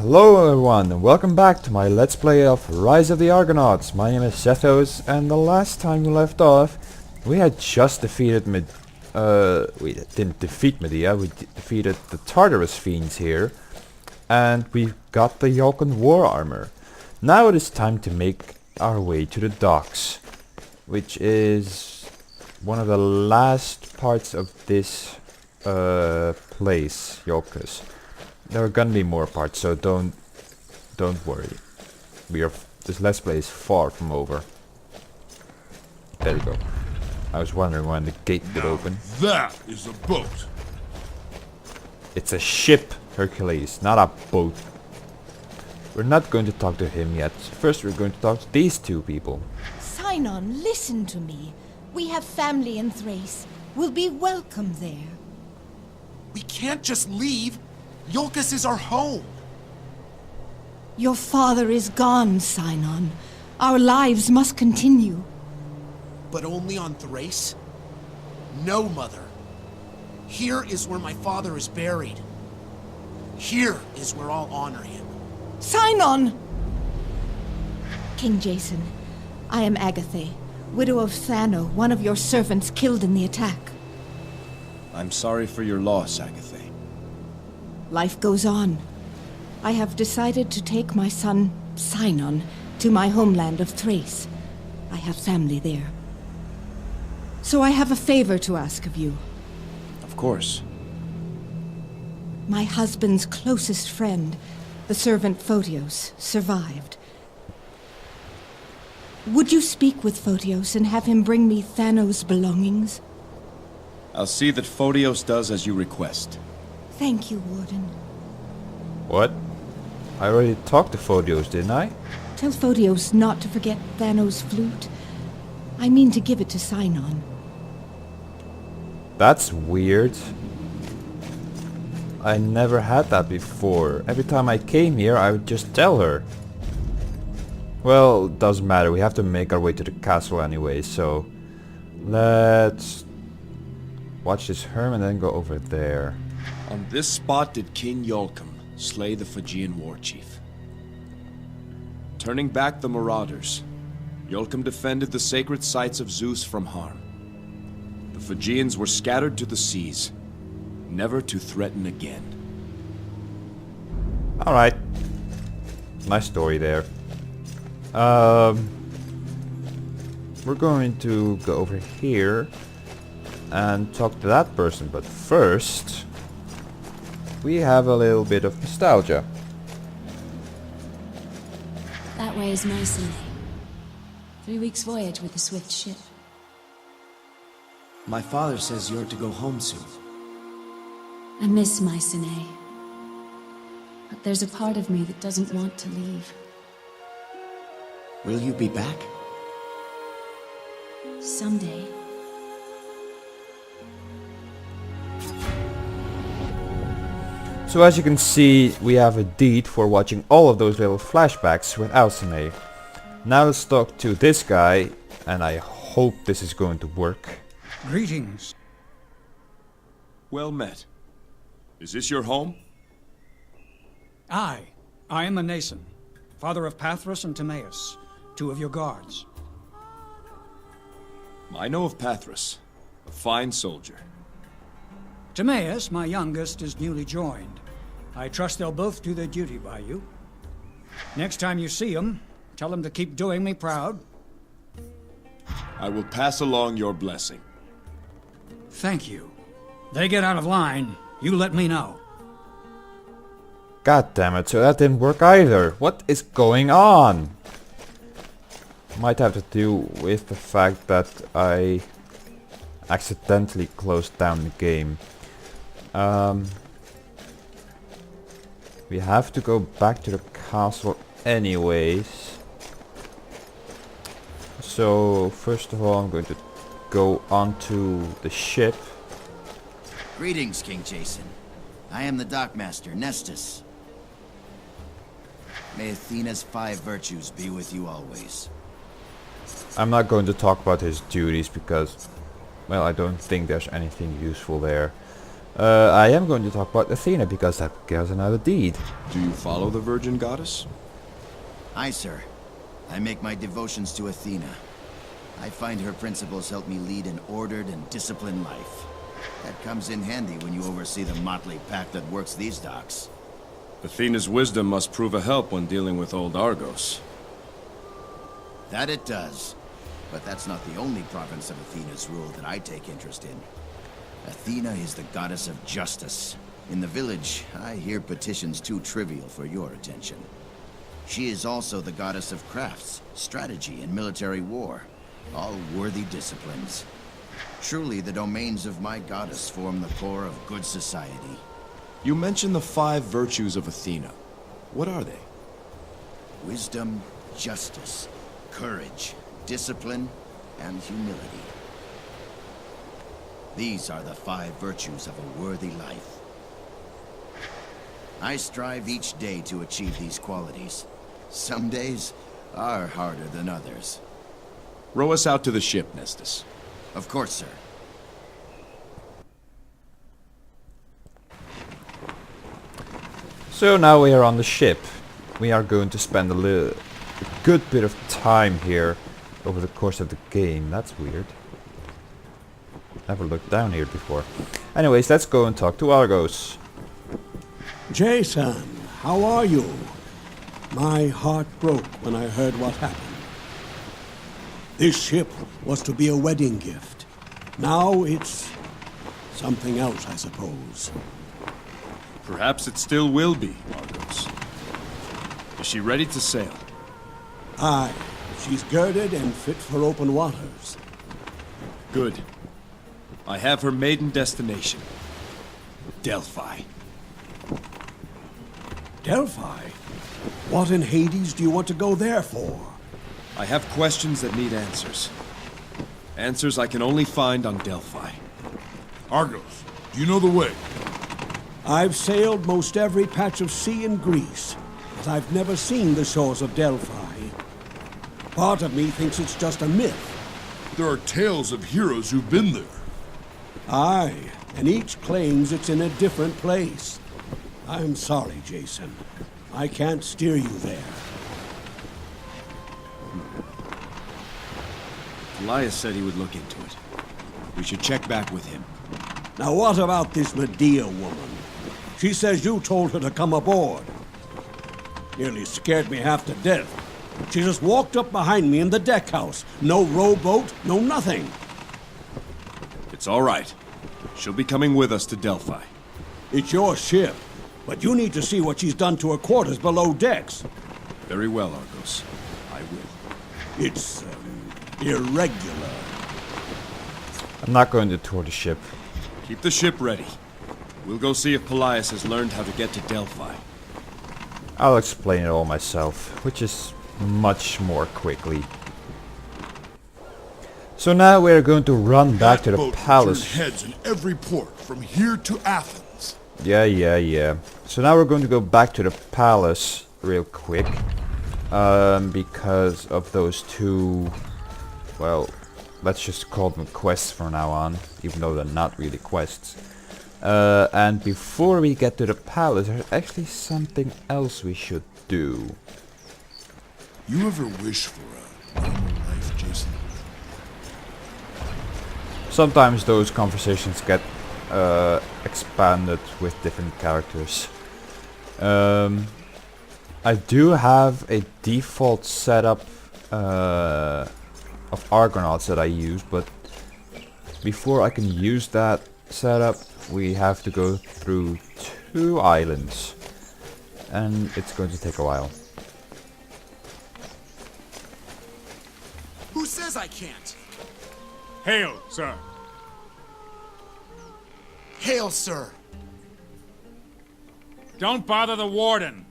Hello everyone and welcome back to my Let's Play of Rise of the Argonauts. My name is Zethos, and the last time we left off we had just defeated we didn't defeat Medea, we defeated the Tartarus Fiends here, and we got the Yolkan war armor. Now it is time to make our way to the docks, which is one of the last parts of this place, Yolkus. There are gonna be more parts, so don't worry. This Let's Play is far from over. There you go. I was wondering when the gate would open. That is a boat. It's a ship, Hercules, not a boat. We're not going to talk to him yet. First we're going to talk to these two people. Sinon, listen to me. We have family in Thrace. We'll be welcome there. We can't just leave. Yolkus is our home. Your father is gone, Sinon. Our lives must continue. But only on Thrace? No, Mother. Here is where my father is buried. Here is where I'll honor him. Sinon! King Jason, I am Agathe, widow of Thano, one of your servants killed in the attack. I'm sorry for your loss, Agathe. Life goes on. I have decided to take my son, Sinon, to my homeland of Thrace. I have family there. So I have a favor to ask of you. Of course. My husband's closest friend, the servant Photios, survived. Would you speak with Photios and have him bring me Thanos' belongings? I'll see that Photios does as you request. Thank you, Warden. What? I already talked to Photios, didn't I? Tell Photios not to forget Thanos' flute. I mean to give it to Sinon. That's weird. I never had that before. Every time I came here I would just tell her. Well, doesn't matter. We have to make our way to the castle anyway, so let's watch this herm and then go over there. On this spot did King Yolkan slay the Phrygian war chief. Turning back the marauders, Yolkan defended the sacred sites of Zeus from harm. The Phrygians were scattered to the seas, never to threaten again. Alright. Nice story there. We're going to go over here and talk to that person, but first we have a little bit of nostalgia. That way is Mycenae. 3 weeks voyage with a swift ship. My father says you're to go home soon. I miss Mycenae. But there's a part of me that doesn't want to leave. Will you be back? Someday. So as you can see, we have a deed for watching all of those little flashbacks with Alcine. Now let's talk to this guy, and I hope this is going to work. Greetings. Well met. Is this your home? I am Anason, father of Pathrus and Timaeus, 2 of your guards. I know of Pathrus, a fine soldier. Timaeus, my youngest, is newly joined. I trust they'll both do their duty by you. Next time you see them, tell them to keep doing me proud. I will pass along your blessing. Thank you. They get out of line, you let me know. God damn it, so that didn't work either. What is going on? Might have to do with the fact that I accidentally closed down the game. We have to go back to the castle anyways. So first of all I'm going to go onto the ship. Greetings, King Jason. I am the dockmaster, Nestus. May Athena's 5 virtues be with you always. I'm not going to talk about his duties because, well, I don't think there's anything useful there. I am going to talk about Athena because that gives another deed. Do you follow the virgin goddess? Aye, sir. I make my devotions to Athena. I find her principles help me lead an ordered and disciplined life. That comes in handy when you oversee the motley pack that works these docks. Athena's wisdom must prove a help when dealing with old Argos. That it does. But that's not the only province of Athena's rule that I take interest in. Athena is the goddess of justice. In the village, I hear petitions too trivial for your attention. She is also the goddess of crafts, strategy, and military war. All worthy disciplines. Truly, the domains of my goddess form the core of good society. You mentioned the 5 virtues of Athena. What are they? Wisdom, justice, courage, discipline, and humility. These are the 5 virtues of a worthy life. I strive each day to achieve these qualities. Some days are harder than others. Row us out to the ship, Nestus. Of course, sir. So now we are on the ship. We are going to spend a good bit of time here over the course of the game. That's weird. Never looked down here before. Anyways, let's go and talk to Argos. Jason, how are you? My heart broke when I heard what happened. This ship was to be a wedding gift. Now it's something else, I suppose. Perhaps it still will be, Argos. Is she ready to sail? Aye, she's girded and fit for open waters. Good. I have her maiden destination. Delphi. Delphi? What in Hades do you want to go there for? I have questions that need answers. Answers I can only find on Delphi. Argos, do you know the way? I've sailed most every patch of sea in Greece, but I've never seen the shores of Delphi. Part of me thinks it's just a myth. There are tales of heroes who've been there. Aye, and each claims it's in a different place. I'm sorry, Jason. I can't steer you there. Elias said he would look into it. We should check back with him. Now what about this Medea woman? She says you told her to come aboard. Nearly scared me half to death. She just walked up behind me in the deck house. No rowboat, no nothing. It's all right. She'll be coming with us to Delphi. It's your ship, but you need to see what she's done to her quarters below decks. Very well, Argos. I will. It's, irregular. I'm not going to tour the ship. Keep the ship ready. We'll go see if Pelias has learned how to get to Delphi. I'll explain it all myself, which is much more quickly. So now we're going to run back to the That boat will palace. turn heads in every port from here to Athens. Yeah. So now we're going to go back to the palace real quick. Because of those 2... Well, let's just call them quests from now on, even though they're not really quests. And before we get to the palace, there's actually something else we should do. You ever wish for a normal life, Jason? Sometimes those conversations get expanded with different characters. I do have a default setup of Argonauts that I use, but before I can use that setup, we have to go through 2 islands, and it's going to take a while. Who says I can't? Hail, sir. Hail, sir. Don't bother the warden.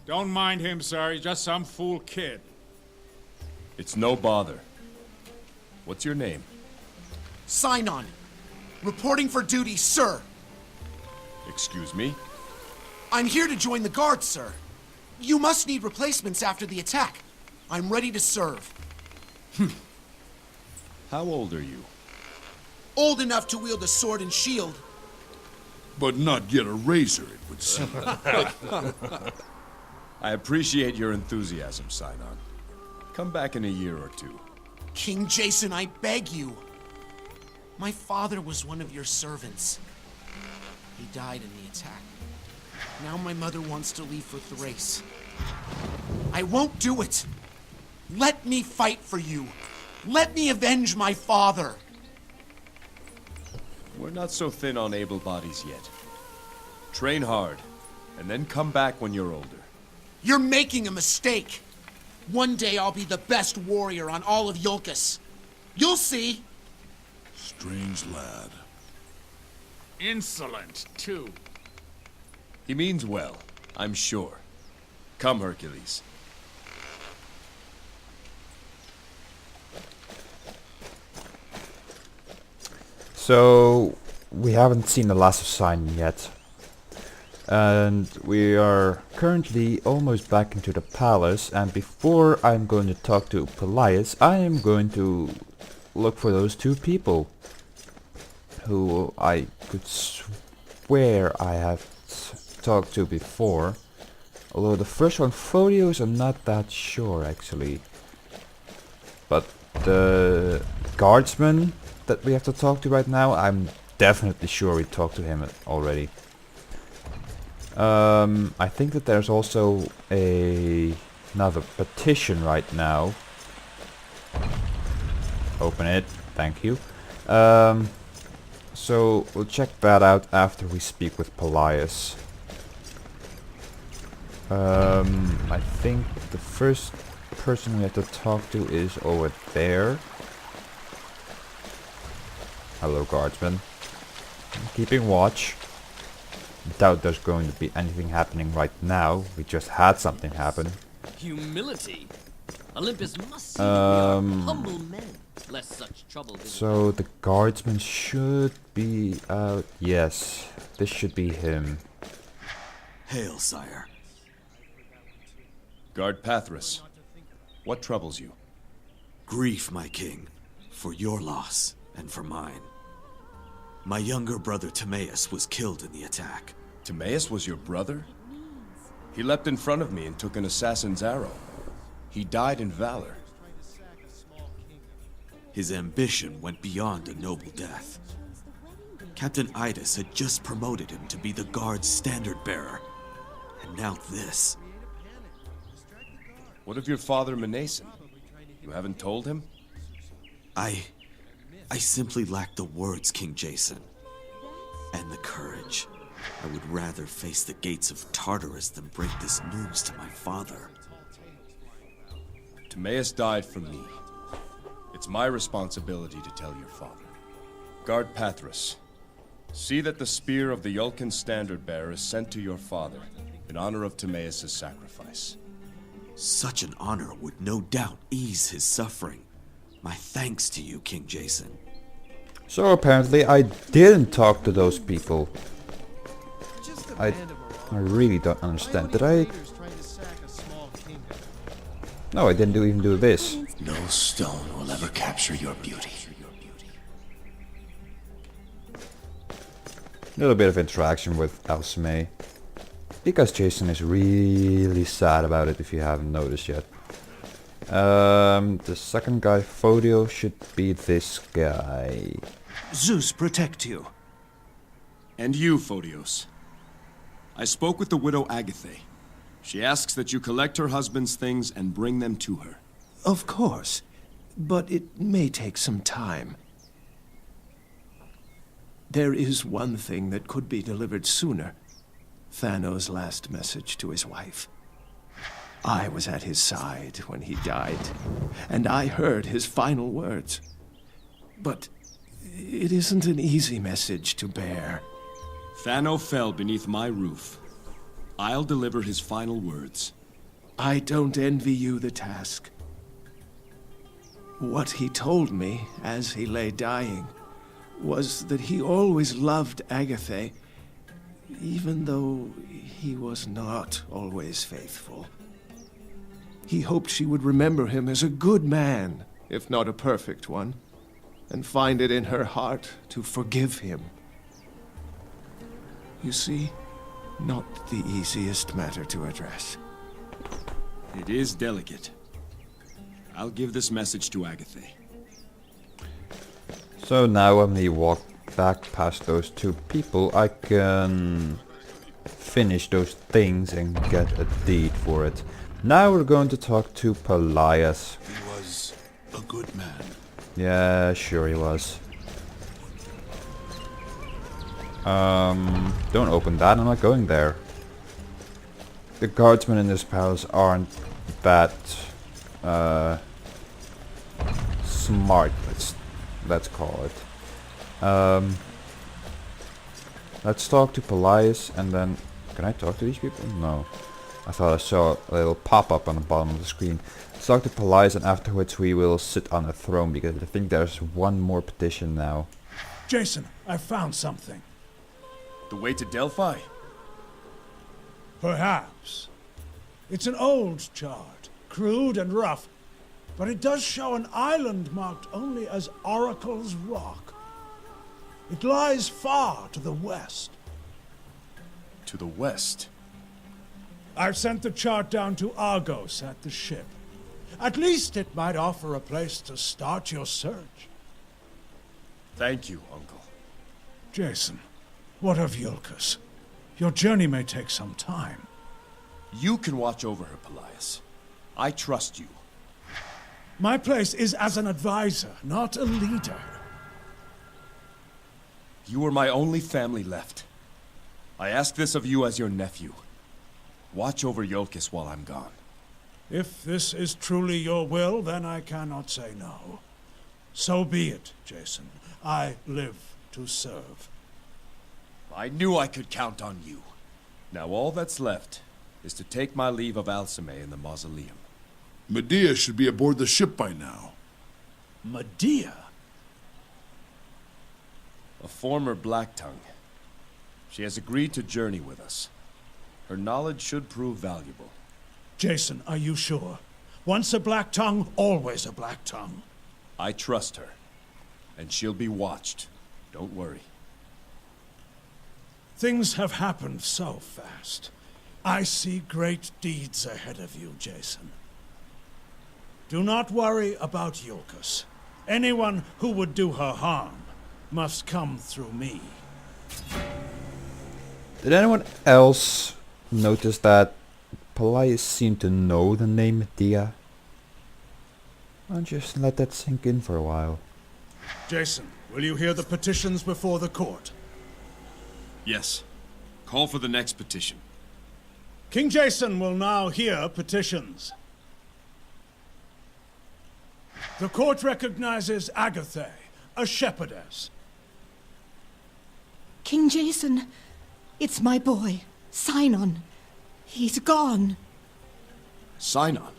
Don't mind him, sir. He's just some fool kid. It's no bother. What's your name? Sinon. Reporting for duty, sir. Excuse me? I'm here to join the guard, sir. You must need replacements after the attack. I'm ready to serve. How old are you? Old enough to wield a sword and shield. but not get a razor, it would seem. I appreciate your enthusiasm, Sinon. Come back in a year or two. King Jason, I beg you. My father was one of your servants. He died in the attack. Now my mother wants to leave for Thrace. I won't do it. Let me fight for you. Let me avenge my father. We're not so thin on able bodies yet. Train hard, and then come back when you're older. You're making a mistake. One day I'll be the best warrior on all of Iolcus. You'll see. Strange lad. Insolent, too. He means well, I'm sure. Come, Hercules. So, we haven't seen the last of Sinon yet. And we are currently almost back into the palace, and before I'm going to talk to Pelias, I am going to look for those two people who I could swear I have talked to before. Although the first one, Photios, I'm not that sure actually. But the guardsman that we have to talk to right now, I'm definitely sure we talked to him already. I think that there's also another petition right now. Open it, thank you. So we'll check that out after we speak with Pelias. I think the first person we have to talk to is over there. Hello, guardsman. I'm keeping watch. Doubt there's going to be anything happening right now. We just had something happen. Humility. Olympus must see that we are humble men, lest such trouble visit. So the guardsman should be out. Yes, this should be him. Hail, sire. Guard Pathrus, what troubles you? Grief, my king, for your loss and for mine. My younger brother Timaeus was killed in the attack. Timaeus was your brother? He leapt in front of me and took an assassin's arrow. He died in valor. His ambition went beyond a noble death. Captain Idas had just promoted him to be the guard's standard bearer. And now this. What of your father Mnason? You haven't told him? I simply lack the words, King Jason. And the courage. I would rather face the gates of Tartarus than break this news to my father. Timaeus died for me. It's my responsibility to tell your father. Guard Pathrus, see that the spear of the Iolcan standard bearer is sent to your father in honor of Timaeus' sacrifice. Such an honor would no doubt ease his suffering. My thanks to you, King Jason. So apparently I didn't talk to those people. I really don't understand. Did I? No, I didn't even do this. No stone will ever capture your beauty. A little bit of interaction with Alcime. Because Jason is really sad about it, if you haven't noticed yet. The second guy, Phodio, should be this guy. Zeus protect you. And you, Photios. I spoke with the widow Agathe. She asks that you collect her husband's things and bring them to her. Of course, but it may take some time. There is one thing that could be delivered sooner. Thanos' last message to his wife. I was at his side when he died, and I heard his final words. But it isn't an easy message to bear. Thano fell beneath my roof. I'll deliver his final words. I don't envy you the task. What he told me as he lay dying was that he always loved Agathe, even though he was not always faithful. He hoped she would remember him as a good man, if not a perfect one, and find it in her heart to forgive him. You see, not the easiest matter to address. It is delicate. I'll give this message to Agatha. So now when we walk back past those two people, I can finish those things and get a deed for it. Now we're going to talk to Pelias. He was a good man. Yeah, sure he was. Don't open that, I'm not going there. The guardsmen in this palace aren't that smart, let's call it. Let's talk to Pelias and then... Can I talk to these people? No. I thought I saw a little pop-up on the bottom of the screen. Let's talk to Pelias and afterwards we will sit on a throne because I think there's one more petition now. Jason, I found something. The way to Delphi? Perhaps. It's an old chart, crude and rough, but it does show an island marked only as Oracle's Rock. It lies far to the west. To the west? I've sent the chart down to Argos at the ship. At least it might offer a place to start your search. Thank you, Uncle. Jason, what of Yulkus? Your journey may take some time. You can watch over her, Pelias. I trust you. My place is as an advisor, not a leader. You are my only family left. I ask this of you as your nephew. Watch over Yulkus while I'm gone. If this is truly your will, then I cannot say no. So be it, Jason. I live to serve. I knew I could count on you. Now all that's left is to take my leave of Alcime in the mausoleum. Medea should be aboard the ship by now. Medea? A former Black Tongue. She has agreed to journey with us. Her knowledge should prove valuable. Jason, are you sure? Once a Black Tongue, always a Black Tongue. I trust her. And she'll be watched. Don't worry. Things have happened so fast. I see great deeds ahead of you, Jason. Do not worry about Yulkus. Anyone who would do her harm must come through me. Did anyone else notice that Pelias seemed to know the name Medea? I'll just let that sink in for a while. Jason, will you hear the petitions before the court? Yes. Call for the next petition. King Jason will now hear petitions. The court recognizes Agatha, a shepherdess. King Jason, it's my boy, Sinon. He's gone. Sinon?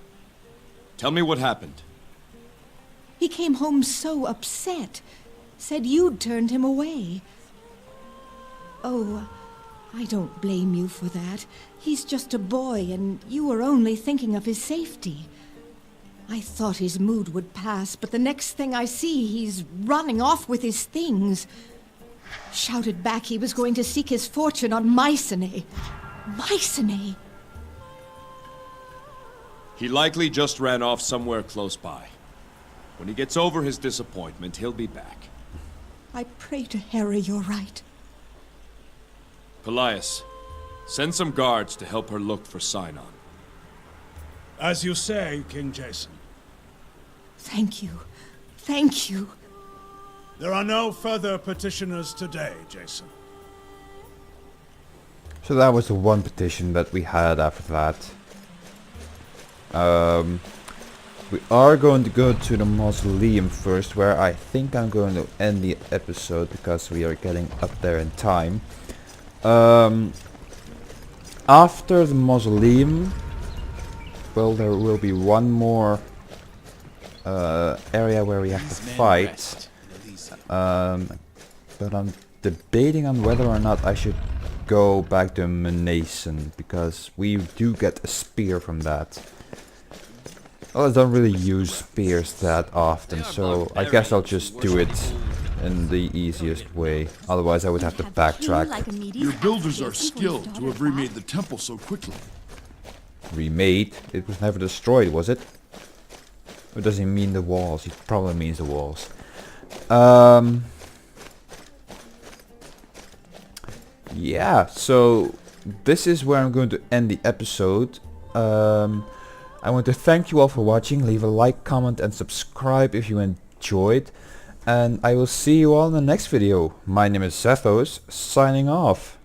Tell me what happened. He came home so upset. Said you'd turned him away. Oh, I don't blame you for that. He's just a boy, and you were only thinking of his safety. I thought his mood would pass, but the next thing I see, he's running off with his things. Shouted back he was going to seek his fortune on Mycenae. Mycenae! He likely just ran off somewhere close by. When he gets over his disappointment, he'll be back. I pray to Hera you're right. Pelias, send some guards to help her look for Sinon. As you say, King Jason. Thank you. Thank you. There are no further petitioners today, Jason. So that was the one petition that we had after that. We are going to go to the mausoleum first, where I think I'm going to end the episode because we are getting up there in time. After the mausoleum, well, there will be one more area where we have to fight. But I'm debating on whether or not I should go back to Menason, because we do get a spear from that. Well, I don't really use spears that often, so I guess I'll just do it in the easiest way. Otherwise I would have to backtrack. Your builders are skilled to have remade the temple so quickly. Remade? It was never destroyed, was it? Or does he mean the walls? He probably means the walls. Yeah, so this is where I'm going to end the episode. I want to thank you all for watching. Leave a like, comment and subscribe if you enjoyed. And I will see you all in the next video. My name is Sethos, signing off.